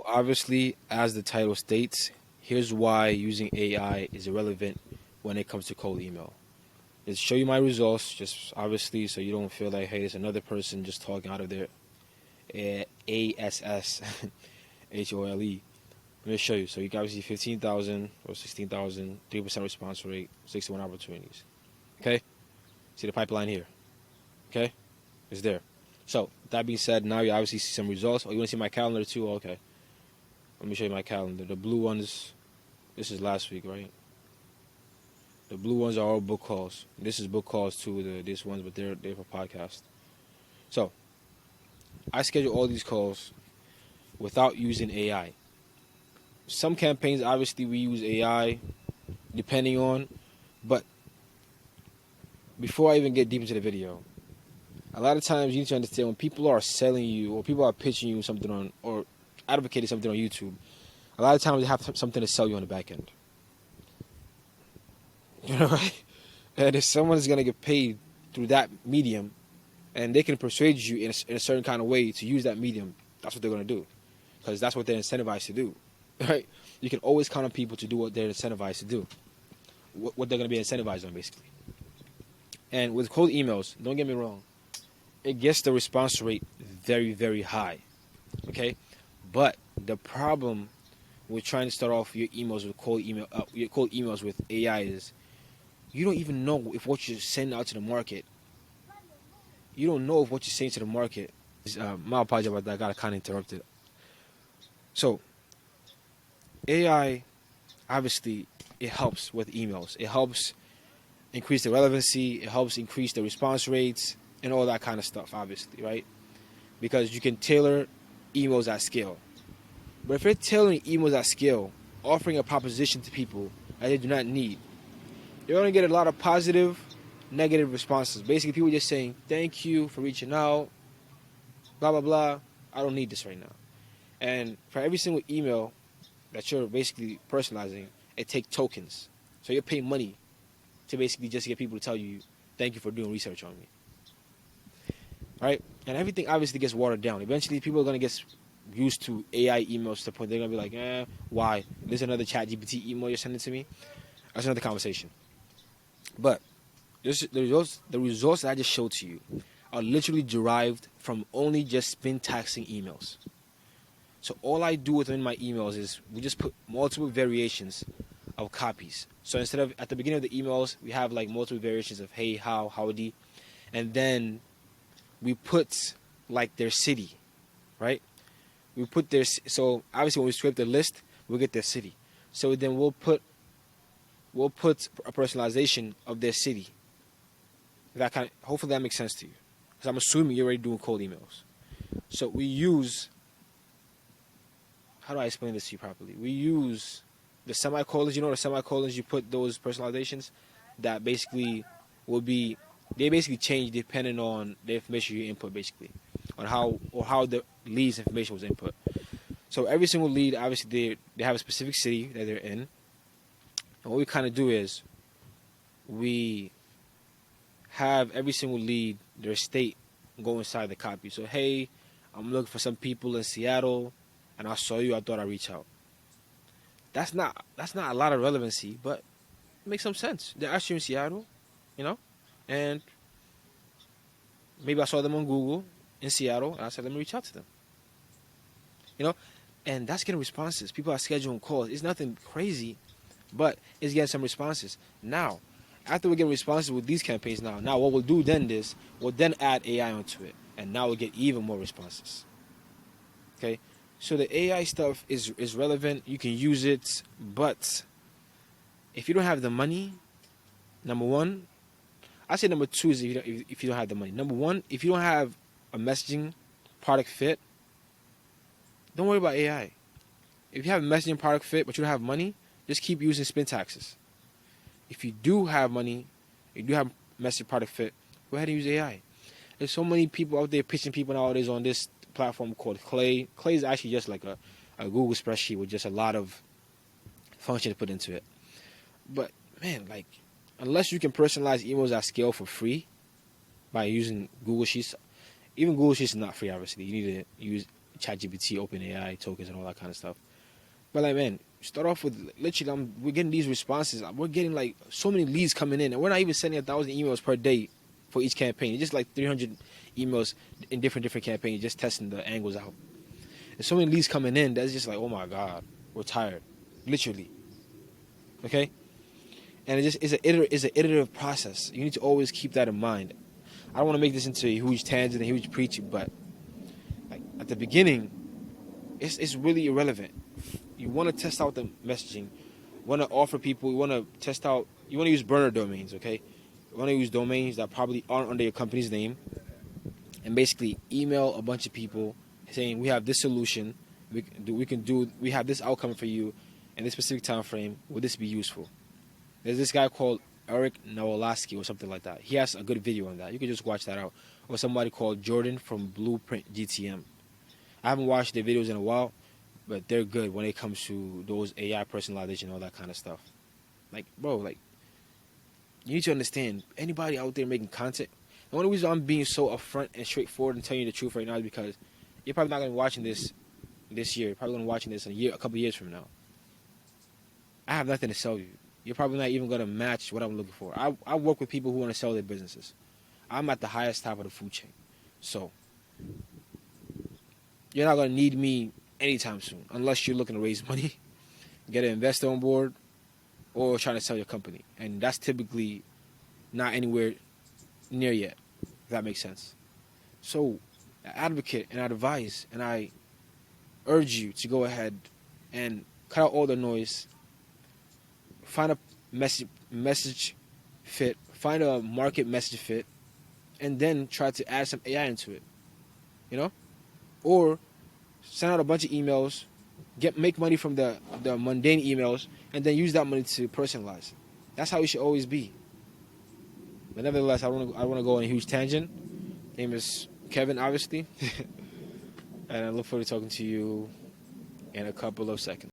obviously, as the title states, here's why using AI is irrelevant when it comes to cold email. It's show you my results, just obviously, so you don't feel like, hey, it's another person just talking out of their ASS HOLE. Let me show you. So you got obviously 15,000 or 16,000, 3% response rate, 61 opportunities. Okay? See the pipeline here. Okay? It's there. So, that being said, now you obviously see some results. Oh, you want to see my calendar too? Okay. Let me show you my calendar. The blue ones, this is last week, right? The blue ones are all book calls. This is book calls too, these ones, but they're for podcast. So, I schedule all these calls without using AI. Some campaigns, obviously, we use AI, depending on, but before I even get deep into the video, a lot of times you need to understand when people are selling you or people are pitching you something on or advocating something on YouTube, a lot of times they have something to sell you on the back end. You know, right? And if someone's going to get paid through that medium and they can persuade you in a certain kind of way to use that medium, that's what they're going to do. Because that's what they're incentivized to do. Right? You can always count on people to do what they're incentivized to do. What they're going to be incentivized on, basically. And with cold emails, don't get me wrong, it gets the response rate very, very high. Okay? But the problem with trying to start off your emails with your cold emails with AI is you don't even know if what you're sending out to the market. You don't know if what you're saying to the market is. My apologies about that. I got kind of interrupted. So, AI, obviously, it helps with emails. It helps increase the relevancy. It helps increase the response rates and all that kind of stuff, obviously, right? Because you can tailor emails at scale. But if you're tailoring emails at scale, offering a proposition to people that they do not need, you're going to get a lot of positive, negative responses. Basically, people just saying, thank you for reaching out, blah, blah, blah. I don't need this right now. And for every single email that you're basically personalizing, it takes tokens. So you're paying money to basically just get people to tell you, thank you for doing research on me. Right? And everything obviously gets watered down. Eventually, people are going to get used to AI emails to the point they're going to be like, why? There's another ChatGPT email you're sending to me. That's another conversation. But the results that I just showed to you are literally derived from only just syntaxing emails. So all I do within my emails is we just put multiple variations of copies. So instead of at the beginning of the emails, we have like multiple variations of hey, how, howdy, and then we put like their city, right? We put their, so obviously when we scrape the list, we'll get their city. So then we'll put a personalization of their city. That kind of, hopefully that makes sense to you, because I'm assuming you're already doing cold emails. So we use, how do I explain this to you properly? We use the semicolons. You know the semicolons, you put those personalizations that basically will be, they basically change depending on the information you input, basically, on how the lead's information was input. So every single lead, obviously they have a specific city that they're in. And what we kind of do is we have every single lead, their state, go inside the copy. So hey, I'm looking for some people in Seattle, and I saw you. I thought I'd reach out. That's not a lot of relevancy, but it makes some sense. They're actually in Seattle, you know, and maybe I saw them on Google in Seattle, and I said, let me reach out to them, you know, and that's getting responses. People are scheduling calls. It's nothing crazy, but it's getting some responses. Now, after we get responses with these campaigns, now what we'll do then is we'll then add AI onto it, and now we'll get even more responses. Okay, so the AI stuff is relevant. You can use it, but if you don't have the money, number one, I say number two is if you don't have the money. Number one, if you don't have a messaging product fit, don't worry about AI. If you have a messaging product fit but you don't have money, just keep using Spintaxes. If you do have money, you do have messaging product fit, go ahead and use AI. There's so many people out there pitching people nowadays on this platform called Clay. Clay is actually just like a Google spreadsheet with just a lot of function to put into it. But man, like, unless you can personalize emails at scale for free by using Google Sheets, even Google Sheets is not free. Obviously, you need to ChatGPT, OpenAI tokens, and all that kind of stuff. But like, man, start off with literally, we're getting these responses. We're getting like so many leads coming in, and we're not even sending 1,000 emails per day for each campaign. It's just like 300 emails in different campaigns, just testing the angles out. There's so many leads coming in that's just like, oh my god, we're tired, literally. Okay, and it just is an iterative process. You need to always keep that in mind. I don't want to make this into a huge tangent, a huge preaching, but like at the beginning, it's really irrelevant. You want to test out the messaging. You want to offer people. You want to test out. You want to use burner domains, okay? You want to use domains that probably aren't under your company's name, and basically email a bunch of people saying we have this solution. We have this outcome for you in this specific time frame. Would this be useful? There's this guy called Eric Nowolaski or something like that. He has a good video on that. You can just watch that out. Or somebody called Jordan from Blueprint GTM. I haven't watched their videos in a while, but they're good when it comes to those AI personalization and all that kind of stuff. Like, bro, like, you need to understand, anybody out there making content, the only reason I'm being so upfront and straightforward and telling you the truth right now is because you're probably not going to be watching this year. You're probably going to be watching this in a couple of years from now. I have nothing to sell you. You're probably not even going to match what I'm looking for. I work with people who want to sell their businesses. I'm at the highest top of the food chain. So, you're not going to need me anytime soon, unless you're looking to raise money, get an investor on board, or trying to sell your company. And that's typically not anywhere near yet, if that makes sense. So, I advocate and I advise and I urge you to go ahead and cut out all the noise, find a message fit, find a market message fit, and then try to add some AI into it, you know? Or send out a bunch of emails, make money from the mundane emails, and then use that money to personalize. That's how it should always be. But nevertheless, I want to go on a huge tangent. Name is Kevin, obviously. And I look forward to talking to you in a couple of seconds.